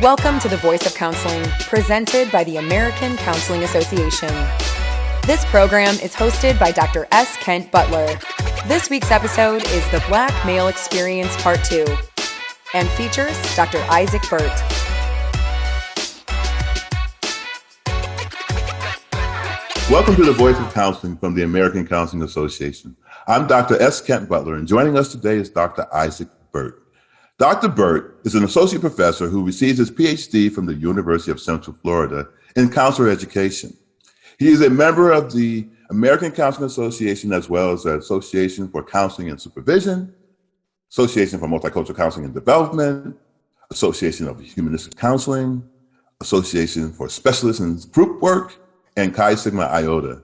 Welcome to The Voice of Counseling, presented by the American Counseling Association. This program is hosted by Dr. S. Kent Butler. This week's episode is The Black Male Experience Part 2 and features Dr. Isaac Burt. Welcome to The Voice of Counseling from the American Counseling Association. I'm Dr. S. Kent Butler, and joining us today is Dr. Isaac Burt. Dr. Burt is an associate professor who receives his PhD from the University of Central Florida in counselor education. He is a member of the American Counseling Association as well as the Association for Counseling and Supervision, Association for Multicultural Counseling and Development, Association of Humanistic Counseling, Association for Specialists in Group Work, and Chi Sigma Iota.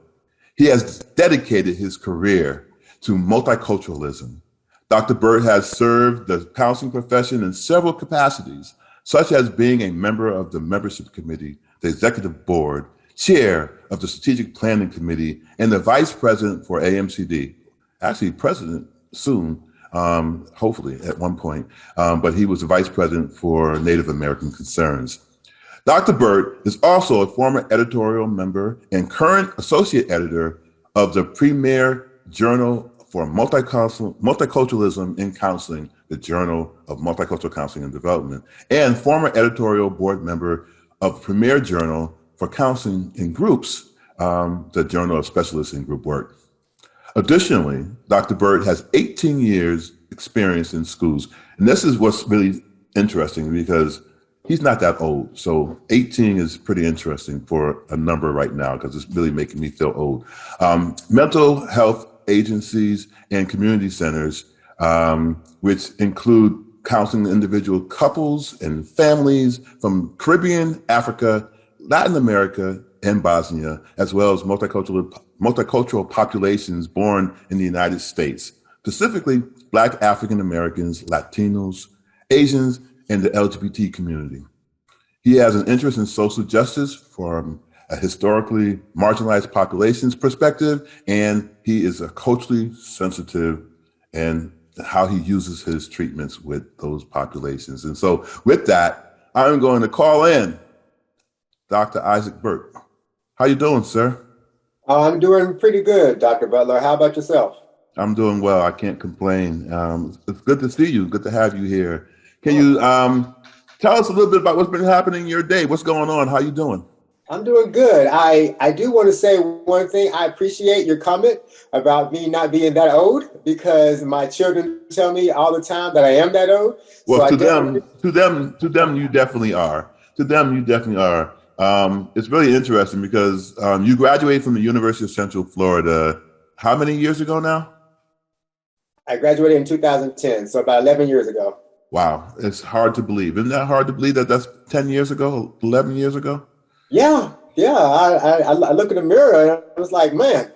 He has dedicated his career to multiculturalism. Dr. Burt has served the counseling profession in several capacities, such as being a member of the membership committee, the executive board, chair of the strategic planning committee, and the vice president for AMCD. Actually, president soon, hopefully at one point, but he was the vice president for Native American Concerns. Dr. Burt is also a former editorial member and current associate editor of the premier journal for multiculturalism in counseling, the Journal of Multicultural Counseling and Development, and former editorial board member of Premier Journal for Counseling in Groups, the Journal of Specialists in Group Work. Additionally, Dr. Burt has 18 years experience in schools. And this is what's really interesting because he's not that old. So 18 is pretty interesting for a number right now because it's really making me feel old. Mental health agencies and community centers, which include counseling individual couples and families from Caribbean, Africa, Latin America, and Bosnia, as well as multicultural populations born in the United States, specifically Black African Americans, Latinos, Asians, and the LGBT community. He has an interest in social justice from a historically marginalized populations perspective, and he is a culturally sensitive in how he uses his treatments with those populations. And so with that, I'm going to call in Dr. Isaac Burt. How you doing, sir? I'm doing pretty good, Dr. Butler. How about yourself? I'm doing well. I can't complain. It's good to see you. Good to have you here. Can you tell us a little bit about what's been happening in your day? What's going on? How you doing? I'm doing good. I do want to say one thing. I appreciate your comment about me not being that old because my children tell me all the time that I am that old. Well, so to them, you definitely are. To them, you definitely are. It's really interesting because you graduated from the University of Central Florida. How many years ago now? I graduated in 2010, so about 11 years ago. Wow, it's hard to believe. Isn't that hard to believe that that's 10 years ago, 11 years ago? Yeah. I look in the mirror and I was like, man,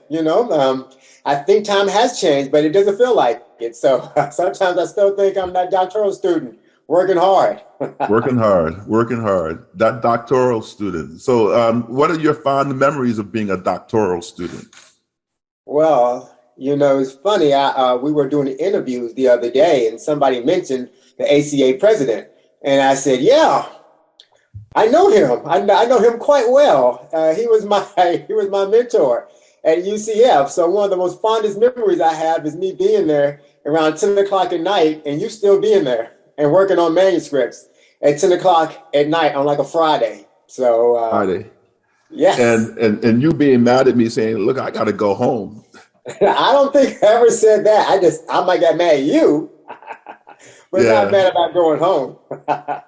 I think time has changed, but it doesn't feel like it. So sometimes I still think I'm that doctoral student working hard. working hard. That doctoral student. So what are your fond memories of being a doctoral student? Well, it's funny. We were doing interviews the other day and somebody mentioned the ACA president. And I said, yeah, I know him. I know him quite well. He was my mentor at UCF. So one of the most fondest memories I have is me being there around 10 o'clock at night and you still being there and working on manuscripts at 10 o'clock at night on like a Friday. So Friday. Yes. And you being mad at me saying, look, I got to go home. I don't think I ever said that. I might get mad at you. But not mad about going home.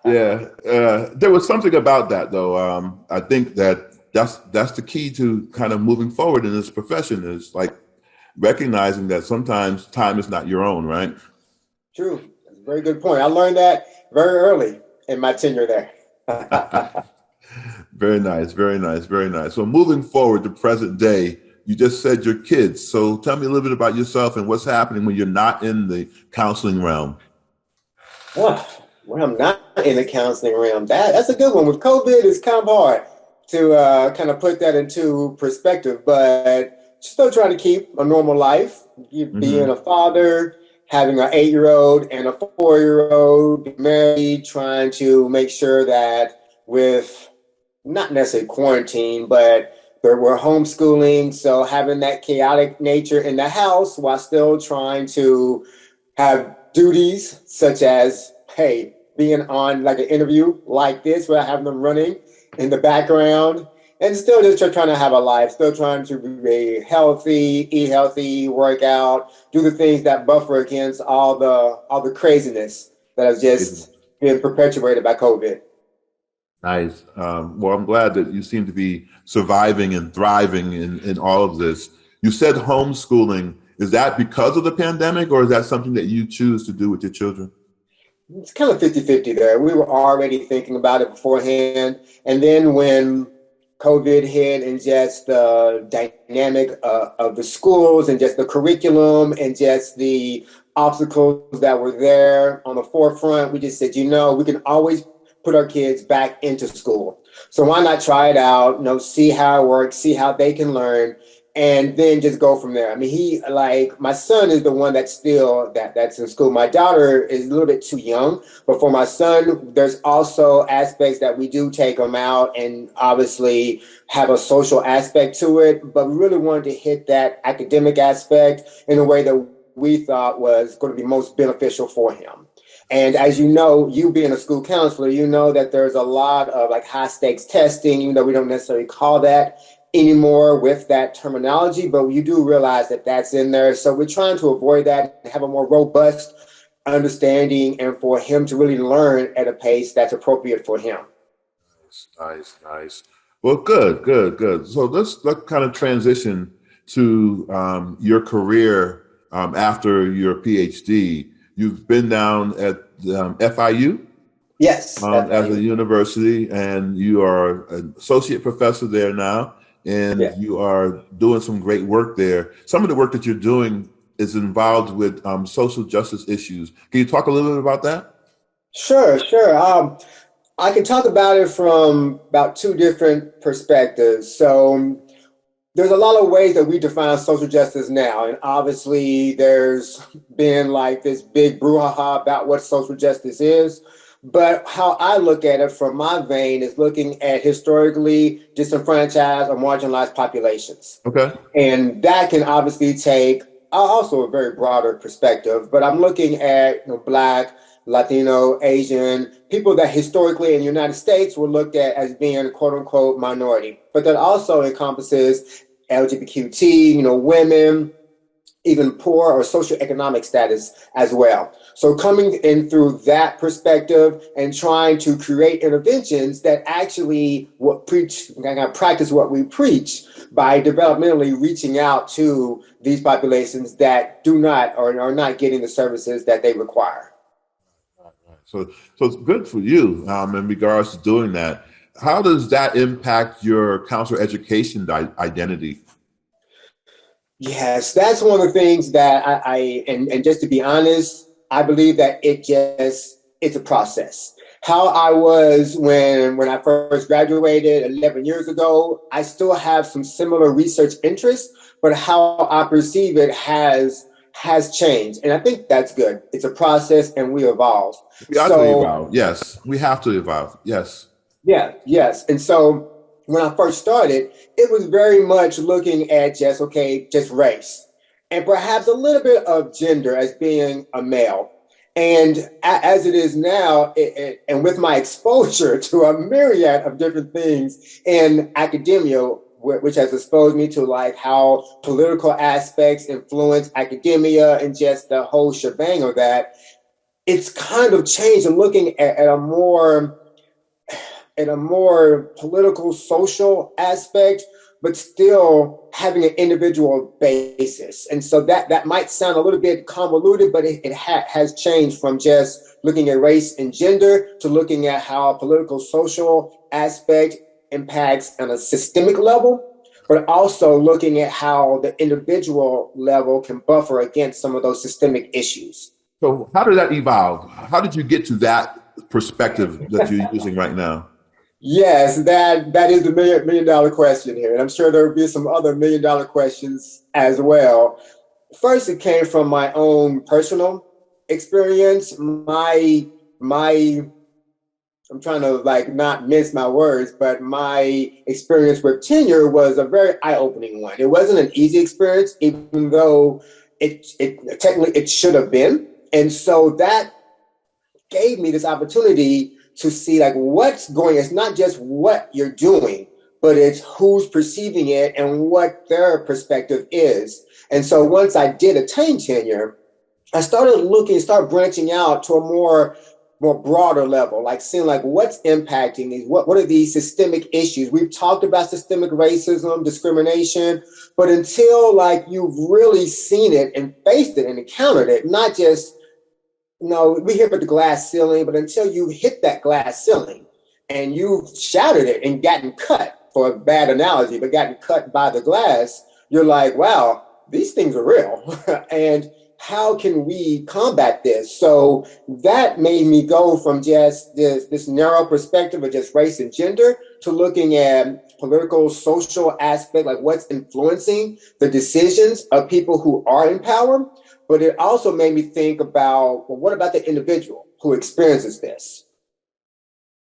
There was something about that, though. I think that's the key to kind of moving forward in this profession is like recognizing that sometimes time is not your own, right? True. That's a very good point. I learned that very early in my tenure there. Very nice, very nice, very nice. So moving forward to present day, you just said your kids. So tell me a little bit about yourself and what's happening when you're not in the counseling realm. When I'm not in the counseling realm, that's a good one. With COVID, it's kind of hard to kind of put that into perspective, but still trying to keep a normal life, being a father, having an 8-year-old and a 4-year-old married, trying to make sure that with not necessarily quarantine, but we're homeschooling. So having that chaotic nature in the house while still trying to have duties such as, hey, being on like an interview like this, where I have them running in the background, and still just trying to have a life, still trying to be healthy, eat healthy, work out, do the things that buffer against all the craziness that has just been perpetuated by COVID. Nice. Well, I'm glad that you seem to be surviving and thriving in all of this. You said homeschooling. Is that because of the pandemic, or is that something that you choose to do with your children? It's kind of 50-50 there. We were already thinking about it beforehand. And then when COVID hit and just the dynamic of the schools and just the curriculum and just the obstacles that were there on the forefront, we just said, we can always put our kids back into school. So why not try it out, see how it works, see how they can learn, and then just go from there. I mean, my son is the one that's still that's in school. My daughter is a little bit too young, but for my son, there's also aspects that we do take him out and obviously have a social aspect to it, but we really wanted to hit that academic aspect in a way that we thought was going to be most beneficial for him. And as you know, you being a school counselor, you know that there's a lot of like high stakes testing, even though we don't necessarily call that anymore with that terminology, but you do realize that that's in there. So we're trying to avoid that and have a more robust understanding and for him to really learn at a pace that's appropriate for him. Nice. Well, good. So let's kind of transition to your career after your PhD. You've been down at FIU? Yes. As a university, and you are an associate professor there now. And you are doing some great work there. Some of the work that you're doing is involved with social justice issues. Can you talk a little bit about that? Sure. I can talk about it from about two different perspectives. So there's a lot of ways that we define social justice now. And obviously there's been like this big brouhaha about what social justice is. But how I look at it from my vein is looking at historically disenfranchised or marginalized populations. Okay. And that can obviously take also a very broader perspective, but I'm looking at Black, Latino, Asian, people that historically in the United States were looked at as being quote unquote minority, but that also encompasses LGBTQ, women, even poor or socioeconomic status as well. So coming in through that perspective and trying to create interventions that actually practice what we preach by developmentally reaching out to these populations that do not or are not getting the services that they require. So it's good for you in regards to doing that. How does that impact your counselor education identity? Yes, that's one of the things that and just to be honest, I believe that it's a process. How I was when I first graduated 11 years ago, I still have some similar research interests, but how I perceive it has changed. And I think that's good. It's a process and we evolve. We have to evolve. Yes, we have to evolve. Yes. Yeah, yes. And so when I first started, it was very much looking at just race and perhaps a little bit of gender as being a male. And as it is now, and with my exposure to a myriad of different things in academia, which has exposed me to like how political aspects influence academia and just the whole shebang of that, it's kind of changed and looking at a more political, social aspect, but still having an individual basis. And so that might sound a little bit convoluted, but it has changed from just looking at race and gender to looking at how a political, social aspect impacts on a systemic level, but also looking at how the individual level can buffer against some of those systemic issues. So how did that evolve? How did you get to that perspective that you're using right now? Yes, that is the million dollar question here. And I'm sure there will be some other $1 million questions as well. First, it came from my own personal experience. I'm trying to like not mince my words, but my experience with tenure was a very eye-opening one. It wasn't an easy experience, even though it technically it should have been. And so that gave me this opportunity to see like what's going. It's not just what you're doing, but it's who's perceiving it and what their perspective is. And so once I did attain tenure, I started branching out to a more broader level, like seeing like what's impacting these, what are these systemic issues? We've talked about systemic racism, discrimination, but until like you've really seen it and faced it and encountered it, not just, we hear about the glass ceiling, but until you hit that glass ceiling and you've shattered it and gotten cut, for a bad analogy, but gotten cut by the glass, you're like, wow, these things are real. And how can we combat this? So that made me go from just this narrow perspective of just race and gender to looking at political, social aspect, like what's influencing the decisions of people who are in power. But it also made me think about, well, what about the individual who experiences this?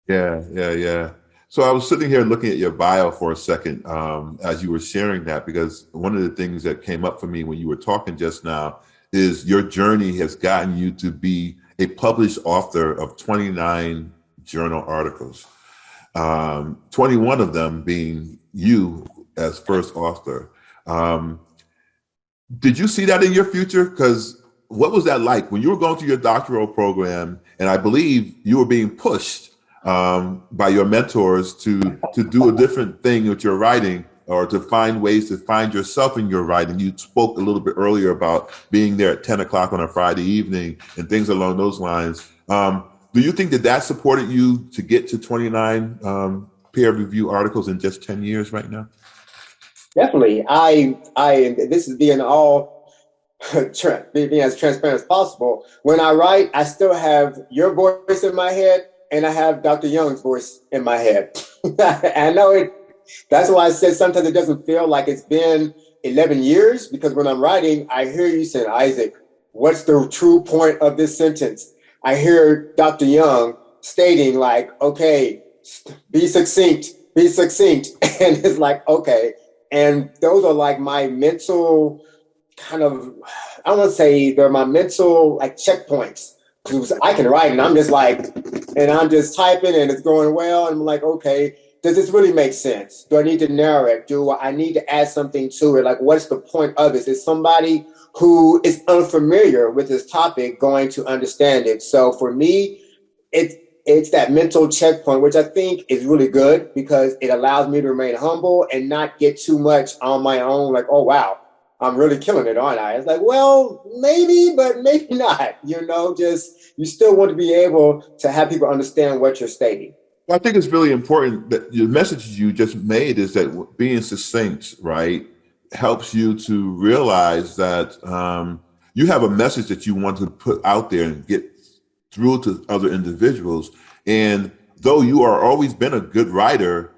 Yeah. So I was sitting here looking at your bio for a second as you were sharing that, because one of the things that came up for me when you were talking just now is your journey has gotten you to be a published author of 29 journal articles, 21 of them being you as first author. Did you see that in your future? Because what was that like when you were going through your doctoral program? And I believe you were being pushed by your mentors to do a different thing with your writing, or to find ways to find yourself in your writing. You spoke a little bit earlier about being there at 10 o'clock on a Friday evening and things along those lines. Do you think that supported you to get to 29 peer review articles in just 10 years right now? Definitely. This is being being as transparent as possible. When I write, I still have your voice in my head, and I have Dr. Young's voice in my head. I know it. That's why I said sometimes it doesn't feel like it's been 11 years, because when I'm writing, I hear you saying, Isaac, what's the true point of this sentence? I hear Dr. Young stating like, okay, be succinct. And it's like, okay. And those are like my mental kind of, I don't want to say they're my mental like checkpoints. I can write and I'm just like, and I'm just typing and it's going well. And I'm like, okay, does this really make sense? Do I need to narrow it? Do I need to add something to it? Like, what's the point of this? Is somebody who is unfamiliar with this topic going to understand it? So for me, it's that mental checkpoint, which I think is really good because it allows me to remain humble and not get too much on my own. Like, oh, wow, I'm really killing it, aren't I? It's like, well, maybe, but maybe not. You still want to be able to have people understand what you're stating. Well, I think it's really important that the message you just made is that being succinct, right, helps you to realize that you have a message that you want to put out there and get through to other individuals. And though you are always been a good writer,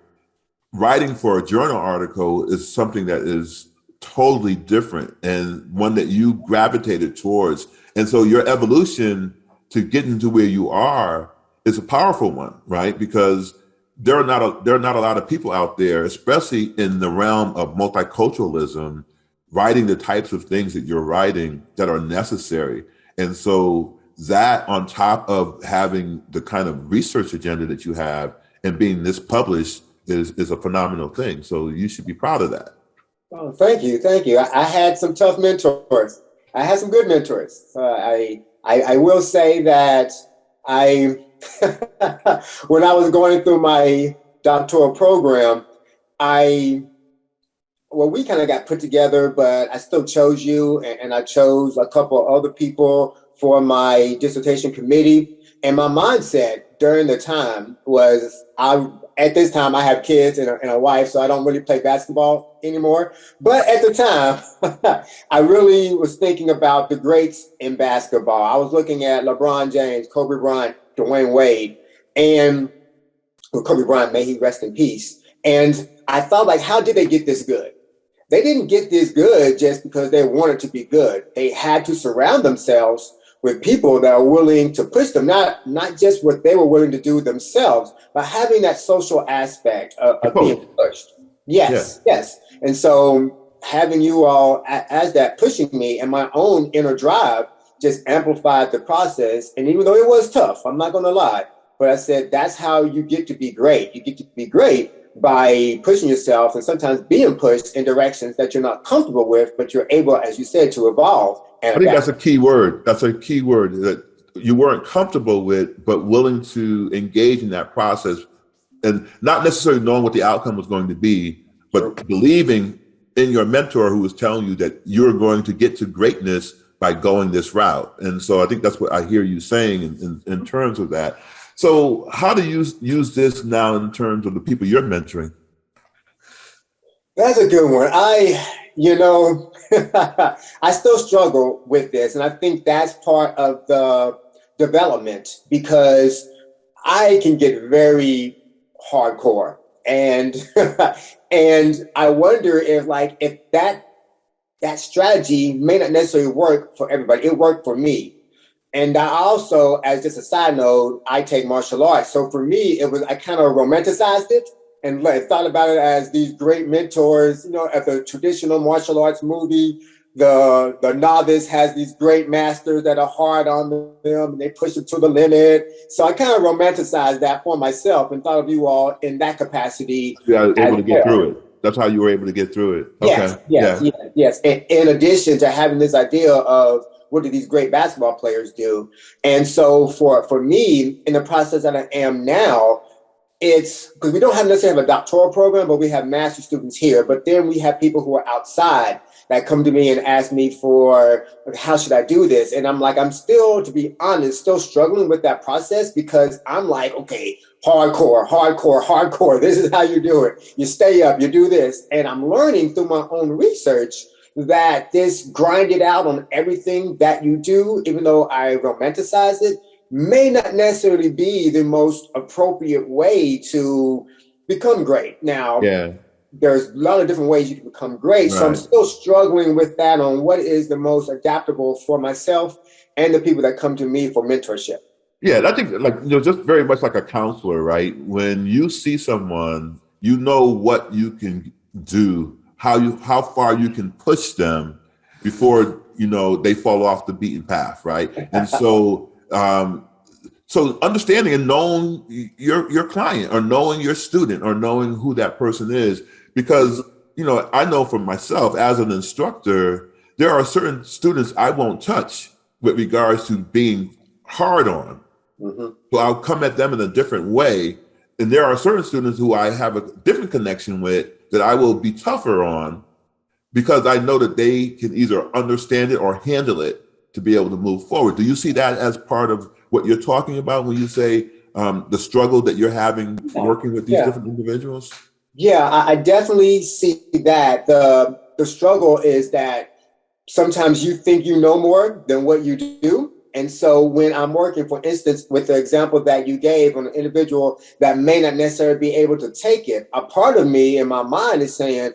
writing for a journal article is something that is totally different and one that you gravitated towards. And so your evolution to getting to where you are is a powerful one, right? Because there are not a lot of people out there, especially in the realm of multiculturalism, writing the types of things that you're writing that are necessary. And so that, on top of having the kind of research agenda that you have and being this published, is a phenomenal thing. So you should be proud of that. Oh, thank you. I had some tough mentors. I had some good mentors. I will say that when I was going through my doctoral program, we kind of got put together, but I still chose you, and I chose a couple other people for my dissertation committee. And my mindset during the time was, at this time I have kids and a wife, so I don't really play basketball anymore. But at the time, I really was thinking about the greats in basketball. I was looking at LeBron James, Kobe Bryant, Dwayne Wade, and Kobe Bryant, may he rest in peace. And I thought, like, how did they get this good? they didn't get this good just because they wanted to be good. They had to surround themselves with people that are willing to push them, not just what they were willing to do themselves, but having that social aspect of being pushed. Yes, yeah. Yes. And so having you all as that pushing me and my own inner drive just amplified the process. And even though it was tough, I'm not going to lie, but I said, that's how you get to be great. You get to be great by pushing yourself and sometimes being pushed in directions that you're not comfortable with, but you're able, as you said, to evolve. And I think that's a key word. That's a key word that you weren't comfortable with, but willing to engage in that process and not necessarily knowing what the outcome was going to be, but believing in your mentor who was telling you that you're going to get to greatness by going this route. And so I think that's what I hear you saying in terms of that. So how do you use this now in terms of the people you're mentoring? That's a good one. I still struggle with this. And I think that's part of the development, because I can get very hardcore. And and I wonder if that strategy may not necessarily work for everybody. It worked for me. And I also, as just a side note, I take martial arts. So for me, I kind of romanticized it and thought about it as these great mentors. At the traditional martial arts movie, the novice has these great masters that are hard on them and they push them to the limit. So I kind of romanticized that for myself and thought of you all in that capacity. Yeah, able to get through it. That's how you were able to get through it. Okay. Yes. And in addition to having this idea of what do these great basketball players do? And so for me, in the process that I am now, it's because we don't necessarily have a doctoral program, but we have master's students here. But then we have people who are outside that come to me and ask me for, how should I do this? And I'm still, to be honest, still struggling with that process, because I'm like, okay, hardcore. This is how you do it. You stay up, you do this. And I'm learning through my own research that this grind it out on everything that you do, even though I romanticize it, may not necessarily be the most appropriate way to become great. Now, there's a lot of different ways you can become great. Right. So I'm still struggling with that on what is the most adaptable for myself and the people that come to me for mentorship. Yeah, I think just very much like a counselor, right? When you see someone, you know what you can do, how far you can push them before, they fall off the beaten path, right? And so so understanding and knowing your client, or knowing your student, or knowing who that person is, because, I know for myself as an instructor, there are certain students I won't touch with regards to being hard on. Mm-hmm. So I'll come at them in a different way. And there are certain students who I have a different connection with that I will be tougher on, because I know that they can either understand it or handle it to be able to move forward. Do you see that as part of what you're talking about when you say the struggle that you're having working with these different individuals? Yeah, I definitely see that. The struggle is that sometimes you think you know more than what you do. And so when I'm working, for instance, with the example that you gave on an individual that may not necessarily be able to take it, a part of me in my mind is saying,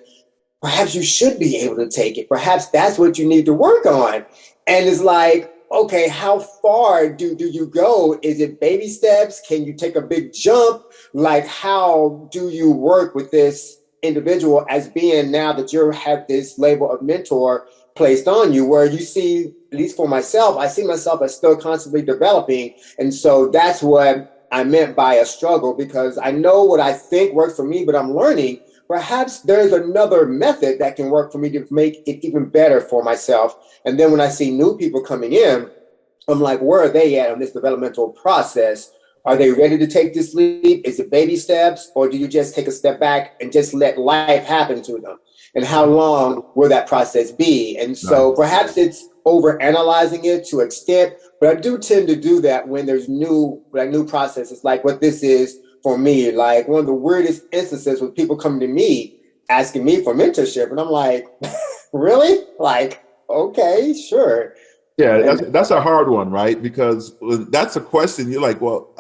perhaps you should be able to take it. Perhaps that's what you need to work on. And it's like, okay, how far do you go? Is it baby steps? Can you take a big jump? Like, how do you work with this individual as being, now that you have this label of mentor placed on you, where you see, at least for myself, I see myself as still constantly developing. And so that's what I meant by a struggle, because I know what I think works for me, but I'm learning. Perhaps there's another method that can work for me to make it even better for myself. And then when I see new people coming in, I'm like, where are they at on this developmental process? Are they ready to take this leap? Is it baby steps? Or do you just take a step back and just let life happen to them? And how long will that process be? And so perhaps it's overanalyzing it to an extent, but I do tend to do that when there's new processes, like what this is for me. Like, one of the weirdest instances with people coming to me asking me for mentorship, and I'm like, really? Like, okay, sure. Yeah, that's a hard one, right? Because that's a question. You're like, well,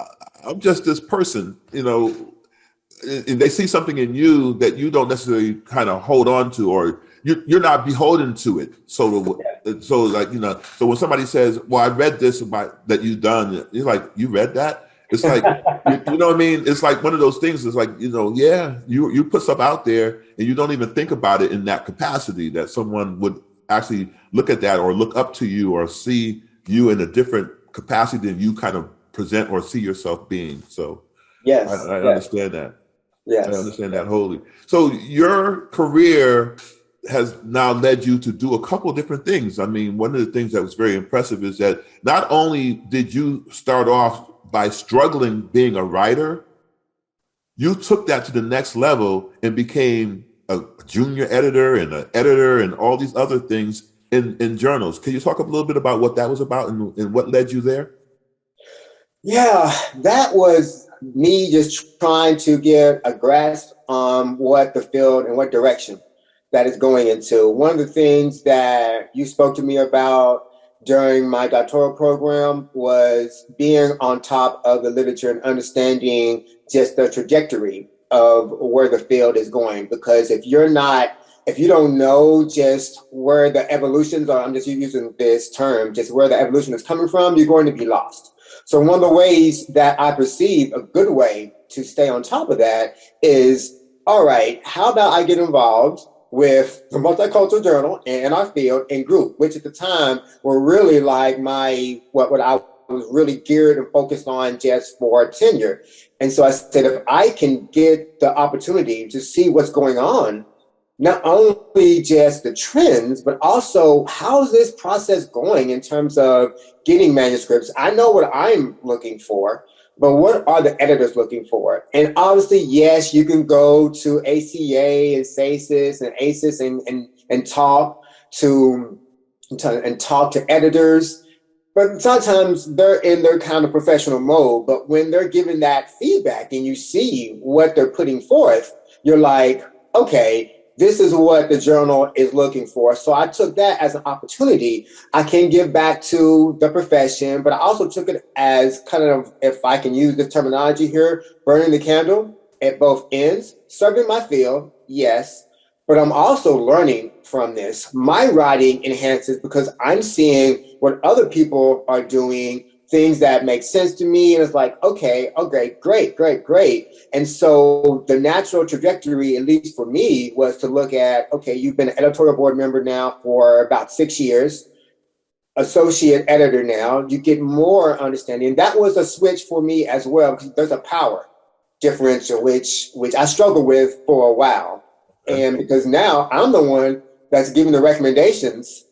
I'm just this person, and they see something in you that you don't necessarily kind of hold on to, or you're not beholden to it. So when somebody says, well, I read this about that you've done, you're like, you read that? It's like, you know what I mean? It's like one of those things. It's like, you put stuff out there and you don't even think about it in that capacity, that someone would actually look at that or look up to you or see you in a different capacity than you kind of present or see yourself being. So yes, I understand that. Yes. I understand that wholly. So your career has now led you to do a couple of different things. I mean, one of the things that was very impressive is that not only did you start off by struggling being a writer, you took that to the next level and became a junior editor and an editor and all these other things in journals. Can you talk a little bit about what that was about and what led you there? Yeah, that was me just trying to get a grasp on what the field and what direction that is going into. One of the things that you spoke to me about during my doctoral program was being on top of the literature and understanding just the trajectory of where the field is going. Because if you don't know just where the evolutions are, I'm just using this term, just where the evolution is coming from, you're going to be lost. So one of the ways that I perceive a good way to stay on top of that is, all right, how about I get involved with the Multicultural Journal and our field and group, which at the time were really like what I was really geared and focused on just for tenure. And so I said, if I can get the opportunity to see what's going on, not only just the trends, but also how's this process going in terms of getting manuscripts. I know what I'm looking for, but what are the editors looking for? And obviously, yes, you can go to ACA and SACIS and ACIS and talk to editors, but sometimes they're in their kind of professional mode. But when they're giving that feedback and you see what they're putting forth, you're like, okay, this is what the journal is looking for. So I took that as an opportunity. I can give back to the profession, but I also took it as kind of, if I can use this terminology here, burning the candle at both ends, serving my field, yes, but I'm also learning from this. My writing enhances because I'm seeing what other people are doing, things that make sense to me. And it's like, okay, great. And so the natural trajectory, at least for me, was to look at, okay, you've been an editorial board member now for about 6 years, associate editor now, you get more understanding. That was a switch for me as well, because there's a power differential, which I struggled with for a while. And because now I'm the one that's giving the recommendations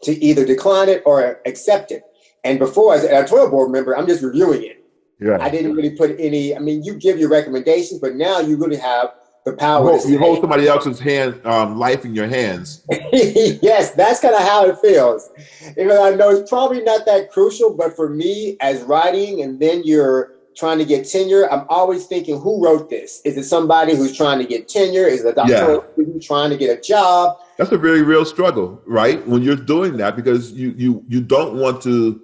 to either decline it or accept it. And before, as an editorial board member, I'm just reviewing it. Yeah. I didn't really put you give your recommendations, but now you really have the power. You hold somebody else's hand, life in your hands. Yes, that's kind of how it feels. Even though I know it's probably not that crucial, but for me as writing, and then you're trying to get tenure, I'm always thinking, who wrote this? Is it somebody who's trying to get tenure? Is it a doctor who's trying to get a job? That's a very real struggle, right? When you're doing that, because you don't want to.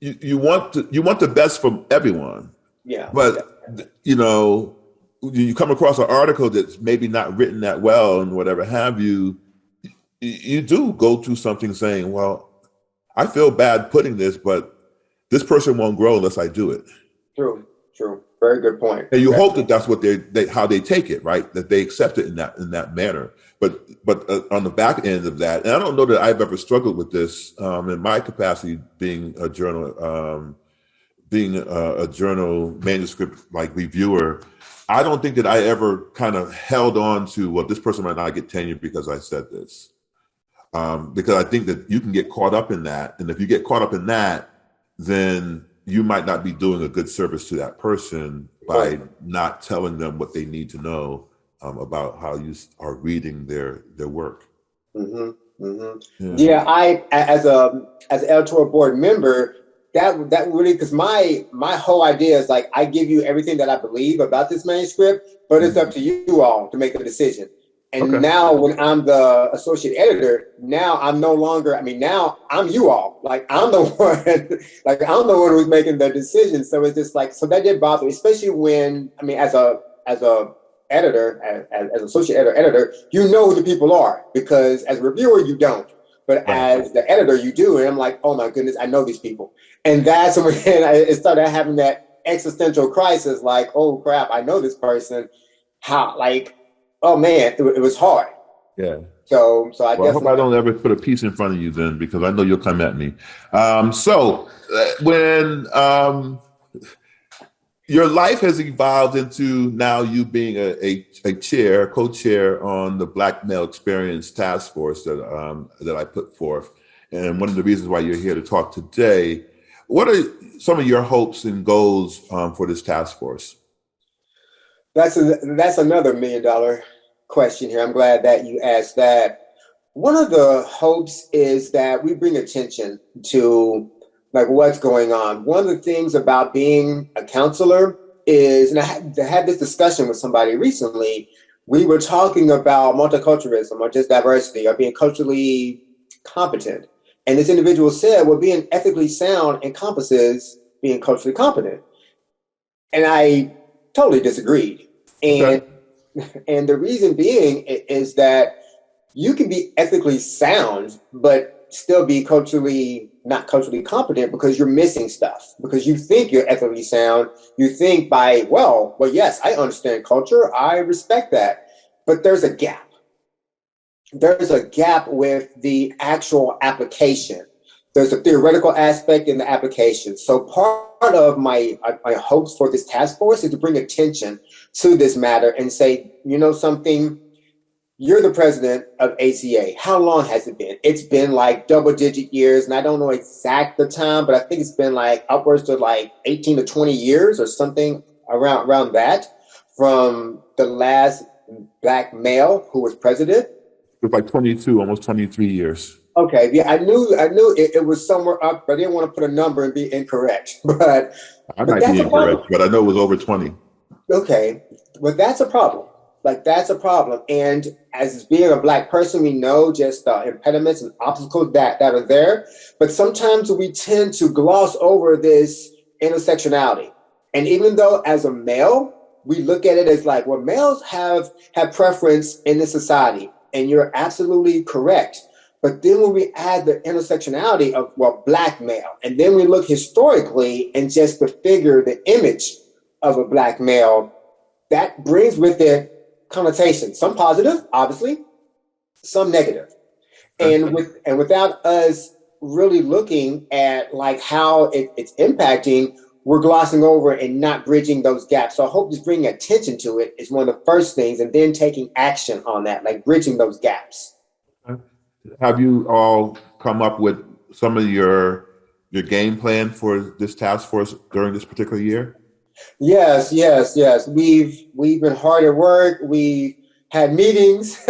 You want the best from everyone. Yeah. But you come across an article that's maybe not written that well and whatever have you, you do go through something saying, well, I feel bad putting this, but this person won't grow unless I do it. True. Very good point. And you hope that that's what how they take it, right? That they accept it in that manner. But on the back end of that, and I don't know that I've ever struggled with this in my capacity being a journal manuscript like reviewer. I don't think that I ever kind of held on to, well, this person might not get tenure because I said this. Because I think that you can get caught up in that. And if you get caught up in that, then you might not be doing a good service to that person by not telling them what they need to know about how you are reading their work. Mm-hmm. Mm-hmm. Yeah, I as an editorial board member, that really, because my whole idea is like, I give you everything that I believe about this manuscript, but it's up to you all to make a decision. And now when I'm the associate editor, now I'm no longer, now I'm you all. Like I'm the one who's making the decision. So it's just like, so that did bother me, especially when, as a editor, as associate editor, you know who the people are, because as a reviewer, you don't. But as the editor, you do. And I'm like, oh my goodness, I know these people. And that's when it started having that existential crisis, like, oh crap, I know this person. How, like, oh man, it was hard. Yeah. So I hope I don't ever put a piece in front of you then, because I know you'll come at me. When your life has evolved into now you being a co-chair on the Black Male Experience Task Force that I put forth, and one of the reasons why you're here to talk today, what are some of your hopes and goals for this task force? That's another $1 million question here. I'm glad that you asked that. One of the hopes is that we bring attention to like what's going on. One of the things about being a counselor is, and I had this discussion with somebody recently, we were talking about multiculturalism or just diversity or being culturally competent. And this individual said, well, being ethically sound encompasses being culturally competent. And I totally disagreed. And the reason being is that you can be ethically sound, but still be not culturally competent because you're missing stuff. Because you think you're ethically sound. You think well, yes, I understand culture. I respect that. But there's a gap. There's a gap with the actual application. There's a theoretical aspect in the application. So part of my hopes for this task force is to bring attention to this matter and say, you know something, you're the president of ACA. How long has it been? It's been like double-digit years, and I don't know exact the time, but I think it's been like upwards to like 18 to 20 years or something around that from the last Black male who was president. It was like 22, almost 23 years. Okay, yeah, I knew it was somewhere up, but I didn't want to put a number and be incorrect. But I might be incorrect, but I know it was over 20. Okay, well, that's a problem. Like, that's a problem. And as being a Black person, we know just the impediments and obstacles that are there. But sometimes we tend to gloss over this intersectionality. And even though as a male, we look at it as like, well, males have preference in this society. And you're absolutely correct. But then when we add the intersectionality of, well, Black male, and then we look historically and just the figure, the image of a Black male, that brings with it connotations, some positive, obviously, some negative. And without us really looking at like how it's impacting, we're glossing over and not bridging those gaps. So I hope just bringing attention to it is one of the first things, and then taking action on that, like bridging those gaps. Have you all come up with some of your game plan for this task force during this particular year? Yes. We've been hard at work. We had meetings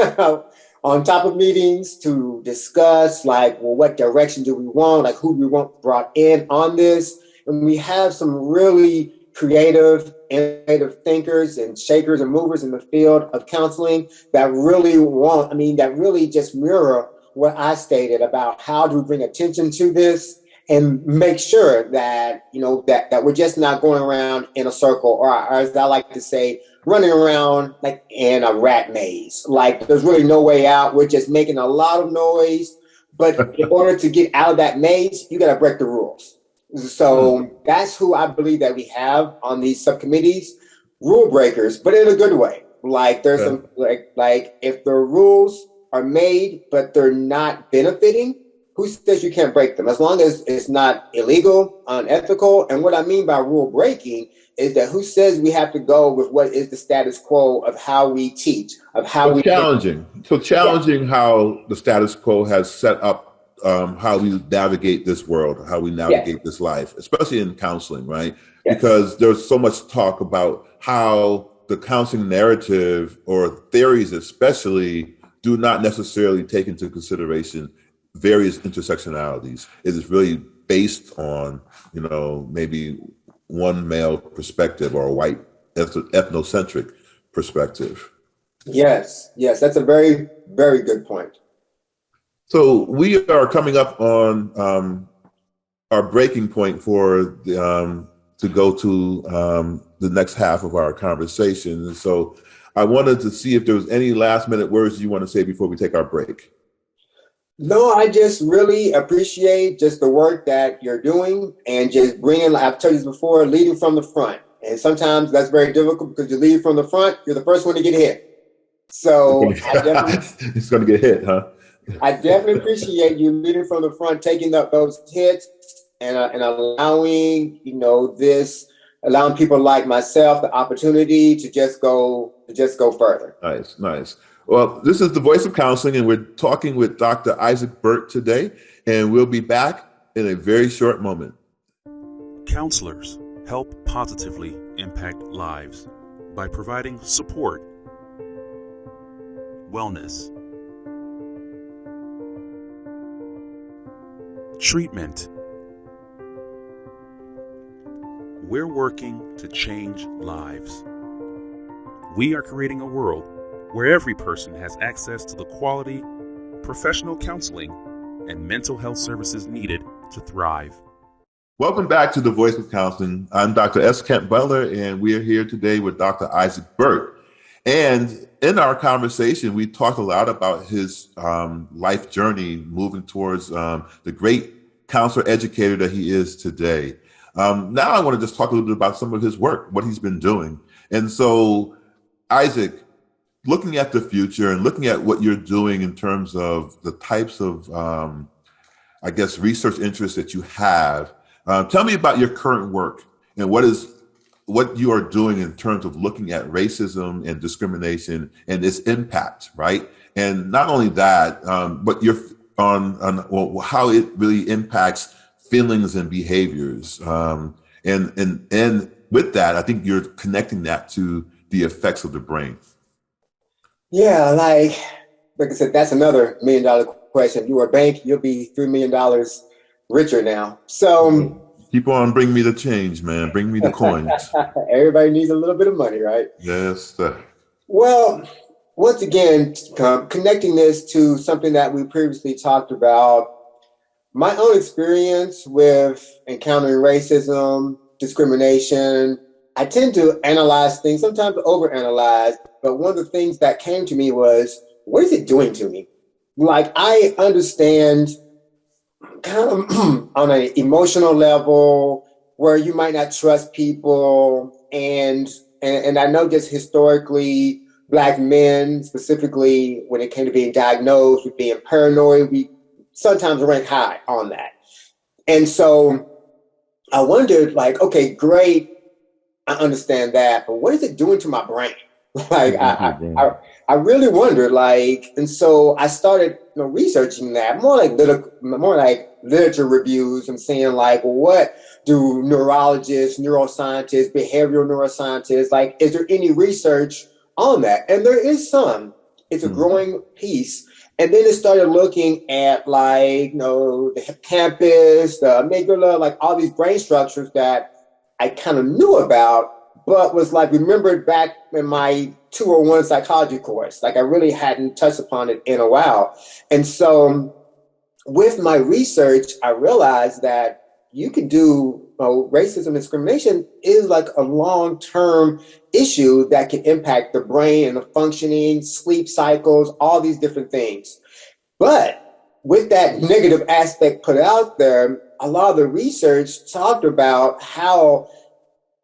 on top of meetings to discuss like, well, what direction do we want? Like, who do we want brought in on this? And we have some really creative, innovative thinkers and shakers and movers in the field of counseling that really just mirror what I stated about how do we bring attention to this and make sure that, that we're just not going around in a circle, or as I like to say, running around like in a rat maze. Like, there's really no way out. We're just making a lot of noise. But in order to get out of that maze, you got to break the rules. So that's who I believe that we have on these subcommittees, rule breakers, but in a good way. Like, there's some like if the rules are made, but they're not benefiting, who says you can't break them? As long as it's not illegal, unethical. And what I mean by rule breaking is that who says we have to go with what is the status quo of how we teach, of how we challenging. So challenging how the status quo has set up how we navigate this world, how we navigate this life, especially in counseling, right? Yes. Because there's so much talk about how the counseling narrative or theories especially do not necessarily take into consideration various intersectionalities. It is really based on, maybe one male perspective or a white ethnocentric perspective. Yes, that's a very, very good point. So we are coming up on our breaking point for to go to the next half of our conversation. And so I wanted to see if there was any last minute words you want to say before we take our break. No, I just really appreciate just the work that you're doing and just bringing, I've told you this before, leading from the front. And sometimes that's very difficult because you lead from the front, you're the first one to get hit. So It's going to get hit, huh? I definitely appreciate you leading from the front, taking those hits and allowing, allowing people like myself the opportunity to just go further. Nice. Well, this is the Voice of Counseling, and we're talking with Dr. Isaac Burt today, and we'll be back in a very short moment. Counselors help positively impact lives by providing support, wellness, treatment. We're working to change lives. We are creating a world where every person has access to the quality, professional counseling, and mental health services needed to thrive. Welcome back to the Voice of Counseling. I'm Dr. S. Kent Butler, and we are here today with Dr. Isaac Burt. And in our conversation, we talked a lot about his life journey moving towards the great counselor educator that he is today. Now I want to just talk a little bit about some of his work, what he's been doing. And so, Isaac, looking at the future and looking at what you're doing in terms of the types of, research interests that you have, tell me about your current work and what you are doing in terms of looking at racism and discrimination and its impact, right? And not only that, but you're on how it really impacts feelings and behaviors. And with that, I think you're connecting that to the effects of the brain. Yeah, like I said, that's another $1 million question. If you were a bank, you'll be $3 million richer now. So keep on bringing me the change, man. Bring me the coins. Everybody needs a little bit of money, right? Yes, sir. Well, once again, connecting this to something that we previously talked about, my own experience with encountering racism, discrimination, I tend to analyze things, sometimes overanalyze, but one of the things that came to me was, what is it doing to me? Like, I understand kind of on an emotional level where you might not trust people. And I know just historically, Black men, specifically when it came to being diagnosed with being paranoid, we sometimes rank high on that. And so I wondered, like, okay, great, I understand that, but what is it doing to my brain? Like, I really wondered, like, and so I started researching that, more like literature reviews and seeing, like, well, what do neurologists, neuroscientists, behavioral neuroscientists, like, is there any research on that? And there is some. It's a growing piece. And then it started looking at, like, the hippocampus, the amygdala, like all these brain structures that I kind of knew about, but was like remembered back in my 201 psychology course. Like, I really hadn't touched upon it in a while. And so with my research, I realized that you can do racism and discrimination is like a long-term issue that can impact the brain and the functioning, sleep cycles, all these different things. But with that negative aspect put out there, a lot of the research talked about how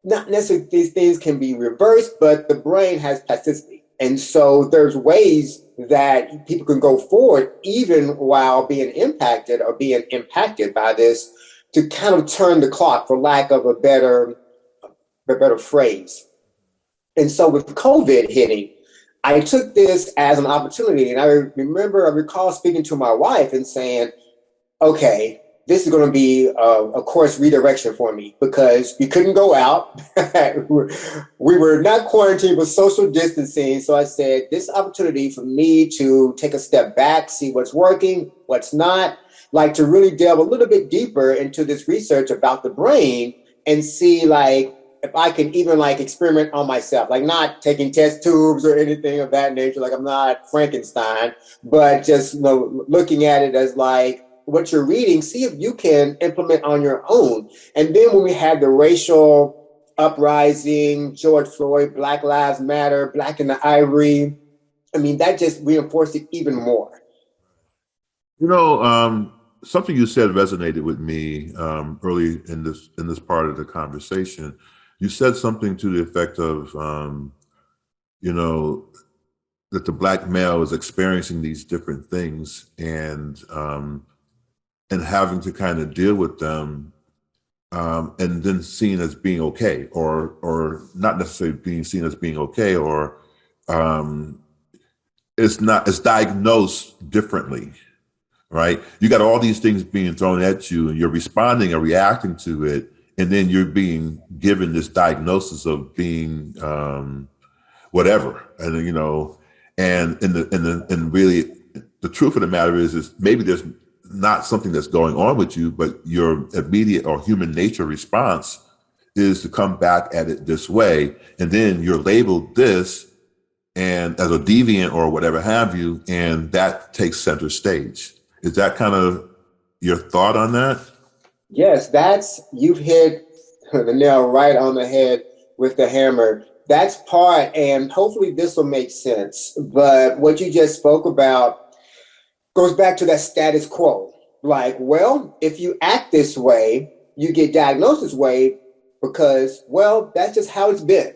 not necessarily these things can be reversed, but the brain has plasticity. And so there's ways that people can go forward even while being impacted or being impacted by this to kind of turn the clock, for lack of a better phrase. And so with COVID hitting, I took this as an opportunity. And I recall speaking to my wife and saying, okay, this is going to be a course redirection for me because we couldn't go out. We were not quarantined, but social distancing. So I said, this opportunity for me to take a step back, see what's working, what's not, like to really delve a little bit deeper into this research about the brain and see, like, if I can even like experiment on myself, like not taking test tubes or anything of that nature. Like, I'm not Frankenstein, but just looking at it as like what you're reading, see if you can implement on your own. And then when we had the racial uprising, George Floyd, Black Lives Matter, Black in the Ivory. I mean, that just reinforced it even more. Something you said resonated with me early in this part of the conversation. You said something to the effect of, that the Black male is experiencing these different things and having to kind of deal with them, and then seen as being okay, or not necessarily being seen as being okay, or it's diagnosed differently. Right? You got all these things being thrown at you and you're responding and reacting to it. And then you're being given this diagnosis of being, whatever. And, and really the truth of the matter is maybe there's not something that's going on with you, but your immediate or human nature response is to come back at it this way. And then you're labeled this and as a deviant or whatever have you, and that takes center stage. Is that kind of your thought on that? Yes, you've hit the nail right on the head with the hammer. That's part, and hopefully this will make sense. But what you just spoke about goes back to that status quo. Like, well, if you act this way, you get diagnosed this way because, well, that's just how it's been.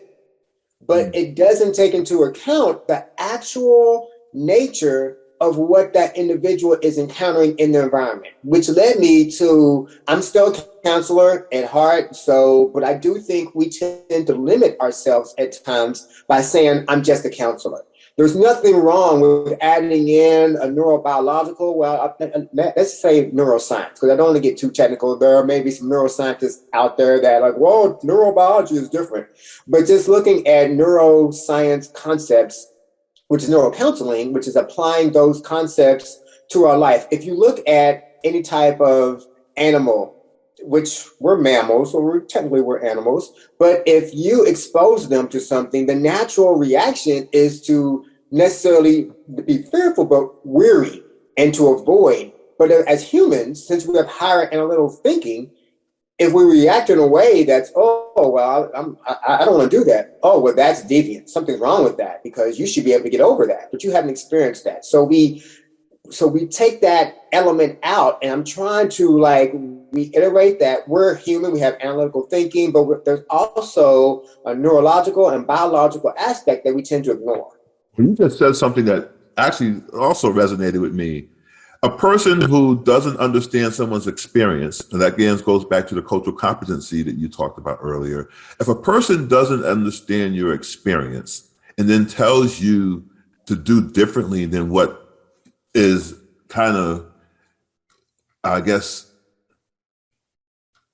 But it doesn't take into account the actual nature of what that individual is encountering in the environment, which led me to, I'm still a counselor at heart, but I do think we tend to limit ourselves at times by saying, I'm just a counselor. There's nothing wrong with adding in a neurobiological, let's say neuroscience, because I don't want to get too technical. There may be some neuroscientists out there that are like, whoa, neurobiology is different. But just looking at neuroscience concepts, which is neurocounseling, which is applying those concepts to our life. If you look at any type of animal, which we're mammals, so we're animals, but if you expose them to something, the natural reaction is to necessarily be fearful, but weary and to avoid. But as humans, since we have higher analytical thinking, if we react in a way that's, I don't want to do that. Oh, well, that's deviant. Something's wrong with that because you should be able to get over that, but you haven't experienced that. So we take that element out, and I'm trying to reiterate that we're human. We have analytical thinking, but there's also a neurological and biological aspect that we tend to ignore. Well, you just said something that actually also resonated with me. A person who doesn't understand someone's experience, and that again goes back to the cultural competency that you talked about earlier. If a person doesn't understand your experience and then tells you to do differently than what is kind of, I guess,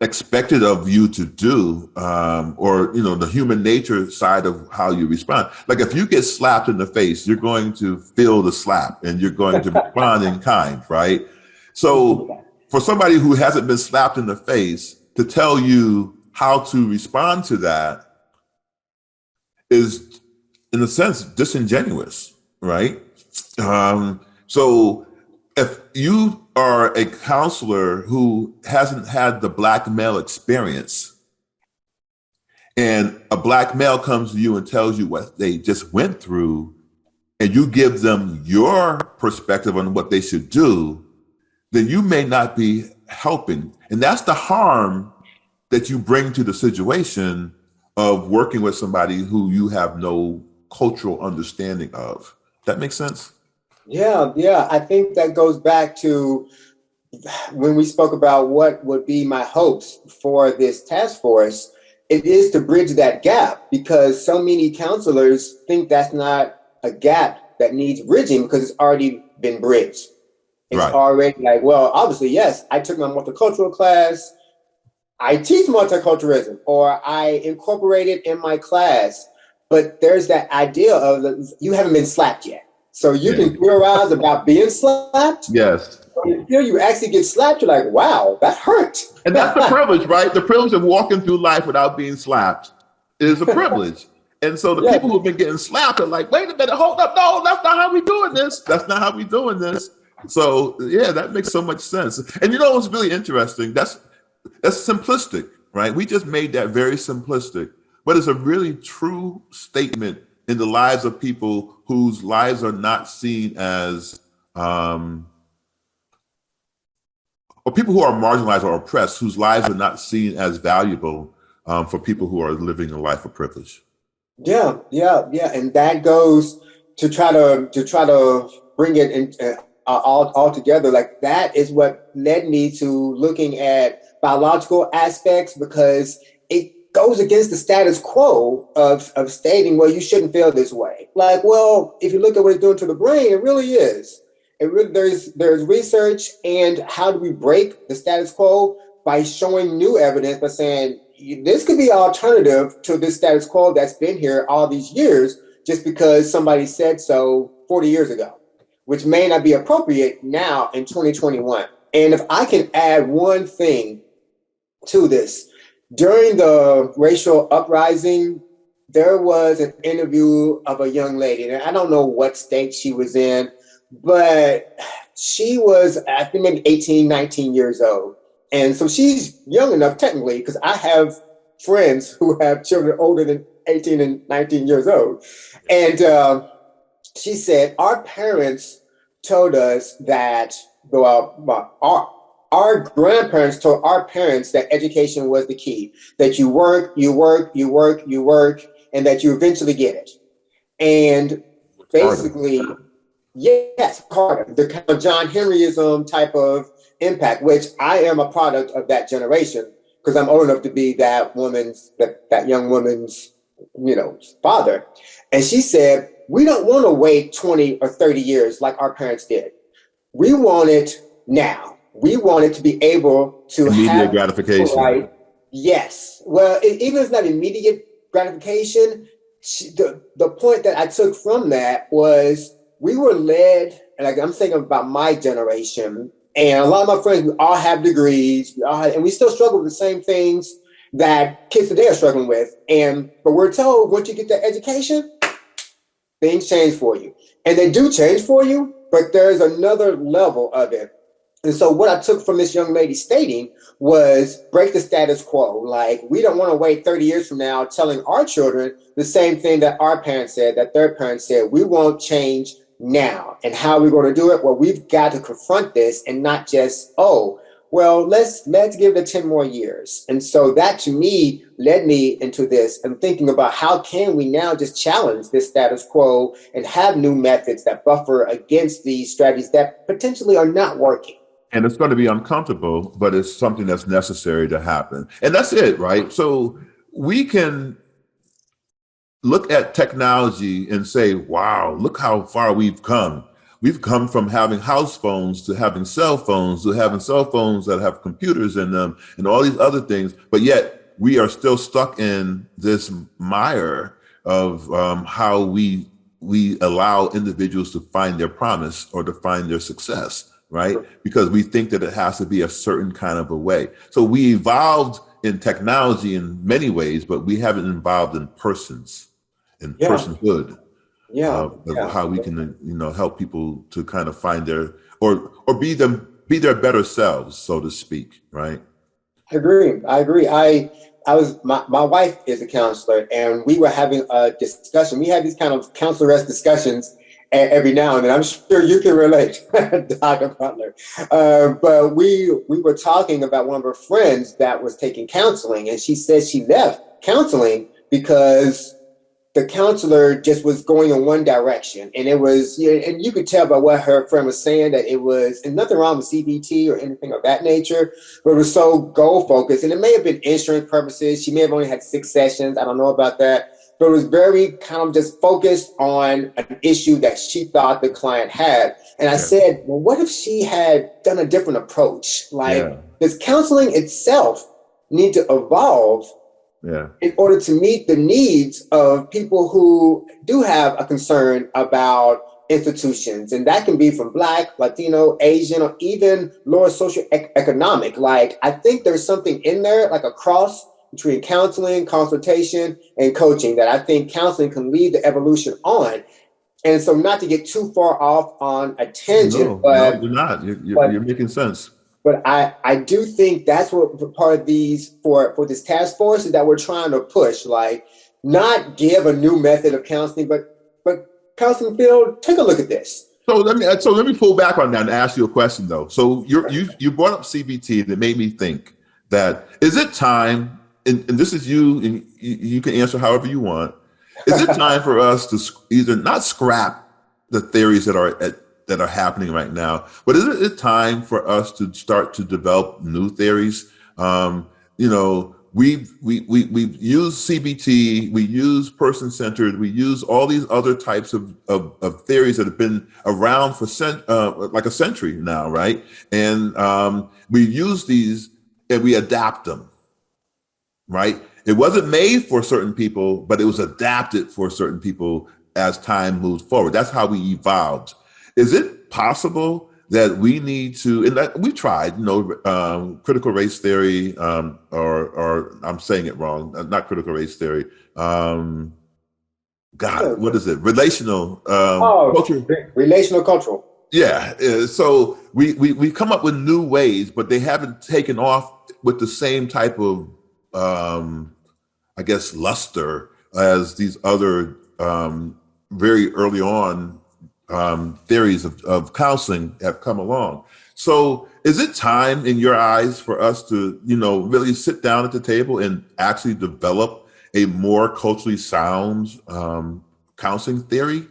expected of you to do, or the human nature side of how you respond. Like if you get slapped in the face, you're going to feel the slap and you're going to respond in kind, right? So for somebody who hasn't been slapped in the face to tell you how to respond to that is, in a sense, disingenuous, right? So if you are a counselor who hasn't had the Black male experience, and a Black male comes to you and tells you what they just went through, and you give them your perspective on what they should do, then you may not be helping. And that's the harm that you bring to the situation of working with somebody who you have no cultural understanding of. That makes sense? Yeah. I think that goes back to when we spoke about what would be my hopes for this task force. It is to bridge that gap, because so many counselors think that's not a gap that needs bridging because it's already been bridged. It's already like, well, obviously, yes, I took my multicultural class. I teach multiculturalism, or I incorporate it in my class. But there's that idea of you haven't been slapped yet. So you can theorize about being slapped. Yes. Until you actually get slapped, you're like, wow, that hurt. And that's the privilege, right? The privilege of walking through life without being slapped is a privilege. And so the people who've been getting slapped are like, wait a minute, hold up. No, that's not how we're doing this. That's not how we're doing this. So, yeah, that makes so much sense. And what's really interesting? That's simplistic, right? We just made that very simplistic. but it's a really true statement in the lives of people whose lives are not seen as, or people who are marginalized or oppressed, whose lives are not seen as valuable for people who are living a life of privilege. Yeah, and that goes to try to bring it in all together. Like, that is what led me to looking at biological aspects, because it goes against the status quo of stating, well, you shouldn't feel this way. Like, well, if you look at what it's doing to the brain, it really is. There's research, and how do we break the status quo? By showing new evidence, by saying this could be an alternative to this status quo that's been here all these years, just because somebody said so 40 years ago, which may not be appropriate now in 2021. And if I can add one thing to this, during the racial uprising, there was an interview of a young lady, and I don't know what state she was in, but she was, I think, maybe 18, 19 years old. And so she's young enough, technically, because I have friends who have children older than 18 and 19 years old. And she said, our parents told us that, our grandparents told our parents that education was the key, that you work, and that you eventually get it. And basically, yes, harder. The kind of John Henryism type of impact, which I am a product of that generation, because I'm old enough to be that young woman's, father. And she said, we don't want to wait 20 or 30 years like our parents did. We want it now. We wanted to be able to immediate have gratification. Right? Yes. Well, even if it's not immediate gratification, the point that I took from that was we were led, and I'm thinking about my generation, and a lot of my friends, we all have degrees, and we still struggle with the same things that kids today are struggling with. But we're told once you get that education, things change for you. And they do change for you, but there's another level of it. And so what I took from this young lady stating was break the status quo. Like, we don't want to wait 30 years from now telling our children the same thing that our parents said, that their parents said. We want change now. And how are we going to do it? Well, we've got to confront this and not just, let's give it 10 more years. And so that, to me, led me into this and thinking about how can we now just challenge this status quo and have new methods that buffer against these strategies that potentially are not working. And it's going to be uncomfortable, but it's something that's necessary to happen. And that's it, right? So we can look at technology and say, wow, look how far we've come. We've come from having house phones to having cell phones to having cell phones that have computers in them and all these other things. But yet we are still stuck in this mire of how we allow individuals to find their promise or to find their success, right? Because we think that it has to be a certain kind of a way. So we evolved in technology in many ways, but we haven't evolved in persons, in personhood. How we can, help people to kind of find their, or be their better selves, so to speak, right? I agree. My wife is a counselor, and we were having a discussion. We had these kind of counselor-esque discussions every now and then. I'm sure you can relate, Dr. Butler. But we were talking about one of her friends that was taking counseling, and she said she left counseling because the counselor just was going in one direction. And it was, and you could tell by what her friend was saying that it was, and nothing wrong with CBT or anything of that nature, but it was so goal focused. And it may have been insurance purposes. She may have only had 6 sessions. I don't know about that. But it was very kind of just focused on an issue that she thought the client had. And I said, well, what if she had done a different approach? Does counseling itself need to evolve in order to meet the needs of people who do have a concern about institutions? And that can be from Black, Latino, Asian, or even lower socioeconomic. I think there's something in there, like a cross between counseling, consultation, and coaching that I think counseling can lead the evolution on. And so, not to get too far off on a tangent, no, you're not. You're making sense. But I do think that's what part of these for this task force is that we're trying to push, like not give a new method of counseling, but counseling field, take a look at this. So let me pull back on that and ask you a question though. So you brought up CBT that made me think that is it time, and this is you, and you can answer however you want. Is it time for us to either not scrap the theories that are happening right now, but is it time for us to start to develop new theories? We've used CBT, we use person-centered, we use all these other types of theories that have been around for like a century now, right? And we use these and we adapt them, right? It wasn't made for certain people, but it was adapted for certain people as time moved forward. That's how we evolved. Is it possible that we need to, and that we tried, critical race theory, or I'm saying it wrong, not critical race theory. What is it? Relational culture. Relational cultural. Yeah. So we come up with new ways, but they haven't taken off with the same type of, luster as these other very early on theories of counseling have come along. So is it time in your eyes for us to, really sit down at the table and actually develop a more culturally sound counseling theory?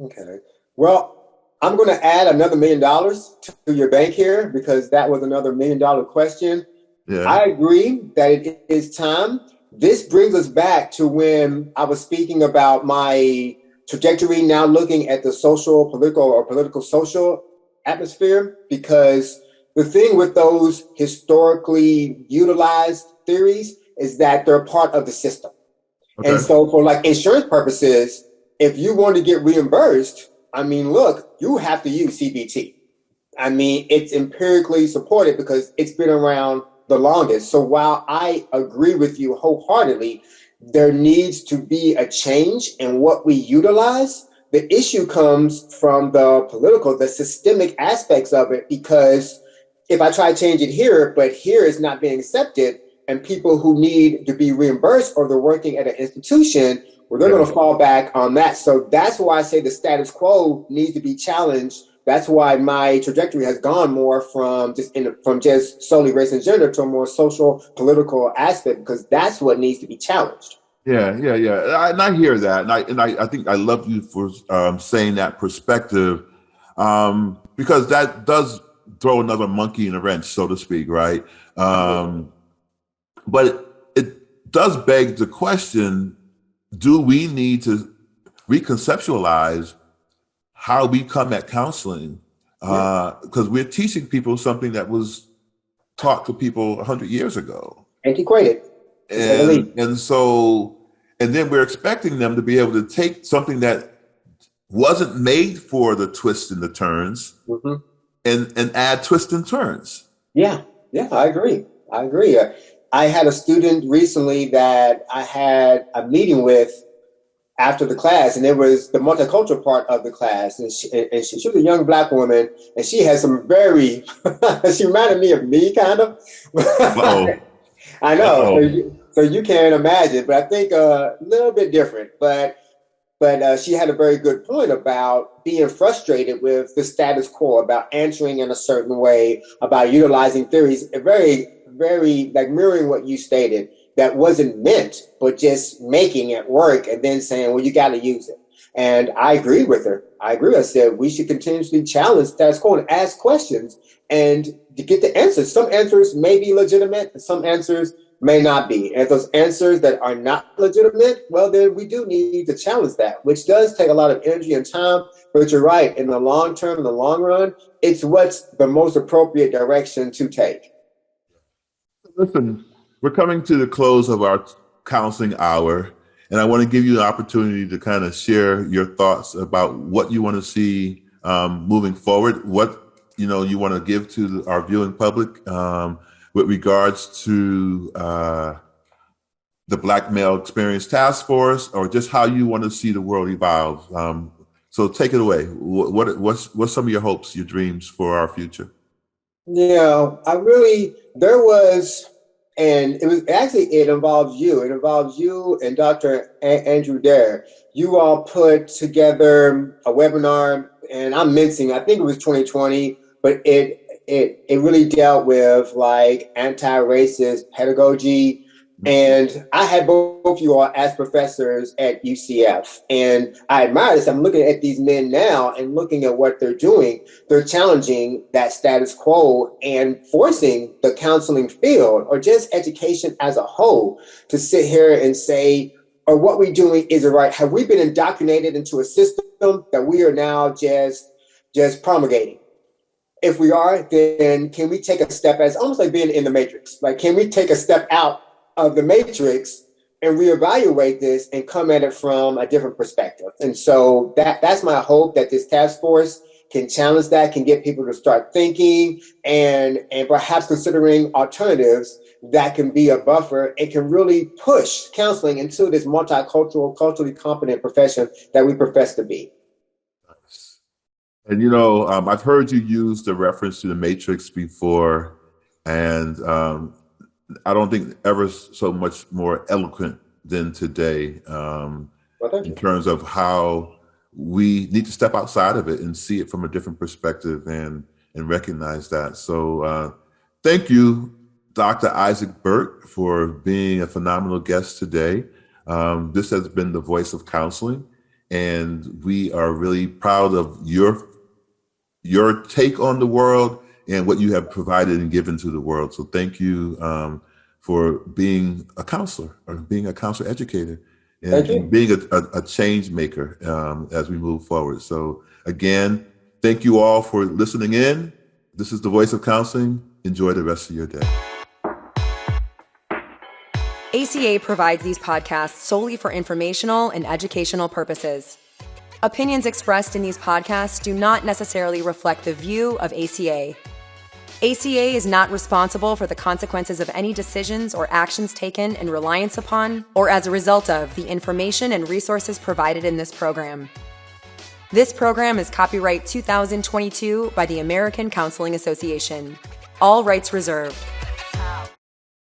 Okay. Well, I'm going to add another $1 million to your bank here because that was another $1 million question. Yeah. I agree that it is time. This brings us back to when I was speaking about my trajectory now looking at the social, political, or political-social atmosphere, because the thing with those historically utilized theories is that they're part of the system. Okay. And so for like insurance purposes, if you want to get reimbursed, look, you have to use CBT. It's empirically supported because it's been around the longest. So while I agree with you wholeheartedly, there needs to be a change in what we utilize. The issue comes from the political, the systemic aspects of it, because if I try to change it here, but here it's not being accepted, and people who need to be reimbursed or they're working at an institution, well, they're going to fall back on that. So that's why I say the status quo needs to be challenged. That's why my trajectory has gone more from just solely race and gender to a more social, political aspect, because that's what needs to be challenged. Yeah. And I hear that, and I think I love you for saying that perspective, because that does throw another monkey in a wrench, so to speak, right? But it does beg the question: do we need to reconceptualize how we come at counseling? Because we're teaching people something that was taught to people 100 years ago. Antiquated. And then we're expecting them to be able to take something that wasn't made for the twists and the turns, mm-hmm. and add twists and turns. Yeah, I agree. I had a student recently that I had a meeting with after the class, and it was the multicultural part of the class. And she was a young Black woman, and she had some very, she reminded me of me, kind of. I know. So you can't imagine, but I think a little bit different. But she had a very good point about being frustrated with the status quo, about answering in a certain way, about utilizing theories, very, very like mirroring what you stated, that wasn't meant, but just making it work and then saying, well, you got to use it. And I agree with her. I said we should continuously challenge status quo and ask questions and to get the answers. Some answers may be legitimate and some answers may not be. And if those answers that are not legitimate, well, then we do need to challenge that, which does take a lot of energy and time. But you're right. In the long term, in the long run, it's what's the most appropriate direction to take. Listen, we're coming to the close of our counseling hour, and I want to give you an opportunity to kind of share your thoughts about what you want to see moving forward, what you want to give to our viewing public with regards to the Black Male Experience Task Force, or just how you want to see the world evolve. So take it away. What's some of your hopes, your dreams for our future? There was, and it involves you. It involves you and Dr. Andrew Dare. You all put together a webinar, and I'm mincing, I think it was 2020, but it really dealt with like anti-racist pedagogy. And I had both you all as professors at UCF, and I admire this. I'm looking at these men now and looking at what they're doing. They're challenging that status quo and forcing the counseling field or just education as a whole to sit here and say, or what we're doing is it right? Have we been indoctrinated into a system that we are now just promulgating? If we are, then can we take a step, as almost like being in the Matrix? Like, can we take a step out of the Matrix and reevaluate this and come at it from a different perspective? And so that's my hope, that this task force can challenge that, can get people to start thinking and perhaps considering alternatives that can be a buffer. It can really push counseling into this multicultural, culturally competent profession that we profess to be. And, I've heard you use the reference to the Matrix before, and I don't think ever so much more eloquent than today in terms of how we need to step outside of it and see it from a different perspective and recognize that. So thank you, Dr. Isaac Burt, for being a phenomenal guest today. This has been the Voice of Counseling, and we are really proud of your take on the world and what you have provided and given to the world. So thank you for being a counselor or being a counselor educator and being a change maker as we move forward. So again, thank you all for listening in. This is the Voice of Counseling. Enjoy the rest of your day. ACA provides these podcasts solely for informational and educational purposes. Opinions expressed in these podcasts do not necessarily reflect the view of ACA. ACA is not responsible for the consequences of any decisions or actions taken in reliance upon or as a result of the information and resources provided in this program. This program is copyright 2022 by the American Counseling Association. All rights reserved.